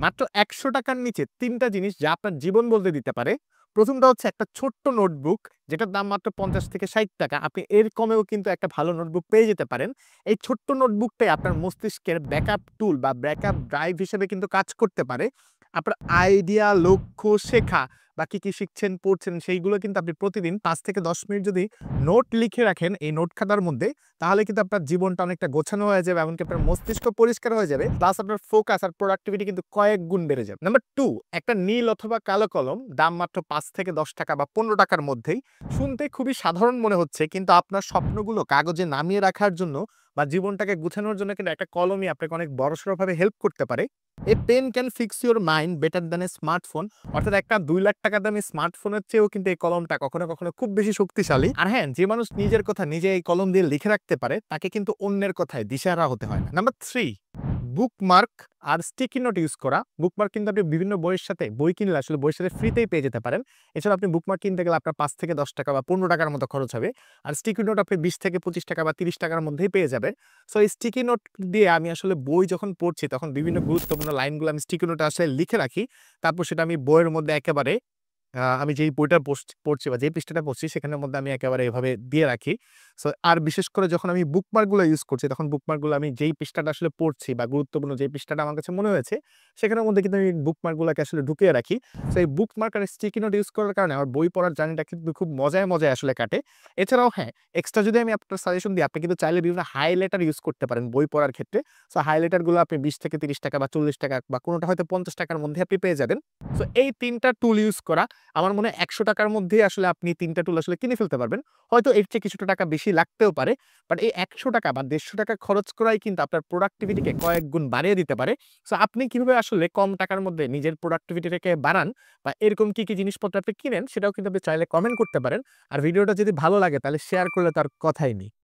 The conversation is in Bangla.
মাত্র ৳১০০ র নিচে ৩ টা জিনিস যা আপনার জীবন বদলে দিতে পারে। ১ম টা হচ্ছে একটা ছোট্ট নোটবুক যেটার দাম মাত্র ৳৫০ থেকে ৳৬০। আপনি এর কমেও কিন্তু একটা ভালো নোটবুক পেয়ে যেতে পারেন। এই ছোট্ট নোটবুকটাই আপনার মস্তিষ্কের ব্যাকআপ টুল বা ব্যাকআপ ড্রাইভ হিসেবে কিন্তু কাজ করতে পারে। আপনার আইডিয়া, লক্ষ্য, শেখা বা কি শিখছেন, পড়ছেন সেইগুলো কিন্তু আপনি প্রতিদিন ৫ থেকে ১০ মিনিট যদি নোট লিখে রাখেন এই নোট খাতার মধ্যে, তাহলে কিন্তু আপনার জীবনটা অনেকটা গোছানো হয়ে যাবে। এমনকি আপনার মস্তিষ্ক পরিষ্কার হয়ে যাবে। প্লাস আপনার ফোকাস আর প্রোডাক্টিভিটি কিন্তু কয়েক গুণ বেড়ে যাবে। নাম্বার 2, একটা নীল অথবা কালো কলম, দাম মাত্র ৳৫ থেকে ৳১০ বা ৳১৫ র মধ্যেই। শুনতে খুবই সাধারণ মনে হচ্ছে, কিন্তু আপনার স্বপ্নগুলো কাগজে নামিয়ে রাখার জন্য বা জীবনটাকে গুছানোর জন্য কিন্তু একটা কলমই আপনাকে অনেক বড়সড়ভাবে হেল্প করতে পারে। A pen can fix your mind better than a smartphone. অর্থাৎ একটা ৳২,০০,০০০ দামি স্মার্টফোনের চেয়েও কিন্তু এই কলমটা কখনো, কখনো খুব বেশি শক্তিশালী। আর হ্যাঁ, যে মানুষ নিজের কথা নিজে এই কলম দিয়ে লিখে রাখতে পারে, তাকে কিন্তু অন্যের কথায় দিশেহারা হতে হয় না। নাম্বার ৩, বুকমার্ক আর স্টিকি নোট ইউজ করা। বুকমার্ক কিন্তু আপনি বিভিন্ন বইয়ের সাথে, বই কিনলে আসলে বইয়ের সাথে ফ্রিতেই পেয়ে যেতে পারেন। এছাড়া আপনি বুকমার্ক কিনতে গেলে আপনার ৳৫ থেকে ৳১০ বা ৳১৫ র মতো খরচ হবে। আর স্টিকি নোট আপনি ৳২০ থেকে ৳২৫ বা ৳৩০ র মধ্যেই পেয়ে যাবেন। সো এই স্টিকি নোট দিয়ে আমি আসলে বই যখন পড়ছি তখন বিভিন্ন গুরুত্বপূর্ণ লাইনগুলো আমি স্টিকি নোটে আসলে লিখে রাখি। তারপর সেটা আমি বইয়ের মধ্যে একেবারে আমি যেই বইটা পড়ছি বা যেই পৃষ্ঠাটা পড়ছি সেখানের মধ্যে আমি একেবারে এভাবে দিয়ে রাখি। সো আর বিশেষ করে যখন আমি বুকমার্ক গুলো ইউজ করছি, তখন বুকমার্ক গুলো আমি যেই পৃষ্ঠাটা আসলে পড়ছি বা গুরুত্বপূর্ণ যেই পৃষ্ঠাটা আমার কাছে মনে হয়েছে, সেখানের মধ্যে কিন্তু আমি বুকমার্ক গুলাকে আসলে ঢুকিয়ে রাখি। সো এই বুকমার্ক আর স্টিকি নোট ইউজ করার কারণে আমার বই পড়ার জার্নিটা কিন্তু খুব মজায়, মজায় আসলে কাটে। এছাড়াও হ্যাঁ, এক্সট্রা যদি আমি আপনার সাজেশন দিই, আপনি কিন্তু চাইলে বিভিন্ন হাইলাইটার ইউজ করতে পারেন বই পড়ার ক্ষেত্রে। সো হাইলাইটার গুলো আপনি ৳২০ থেকে ৳৩০ বা ৳৪০ বা কোনটা হয়তো ৳৫০ র মধ্যে আপনি পেয়ে যাবেন। সো এই ৩ টা টুল ইউজ করা আমার মনে হয় ৳১০০ র মধ্যেই আসলে আপনি ৩ টা টুল আসলে কিনে ফেলতে পারবেন। হয়তো এর চেয়ে কিছুটা টাকা বেশি লাগতেও পারে। বাট এই ৳১০০ বা ৳১৫০ খরচ করাই কিন্তু আপনার প্রোডাক্টিভিটিকে কয়েক গুণ বাড়িয়ে দিতে পারে। সো আপনি কিভাবে আসলে কম টাকার মধ্যে নিজের প্রোডাক্টিভিটিটাকে বাড়ান বা এরকম কি জিনিসপত্র আপনি কিনেন, সেটাও কিন্তু আপনি চাইলে কমেন্ট করতে পারেন। আর ভিডিওটা যদি ভালো লাগে তাহলে শেয়ার করলে তো আর কথাই নেই।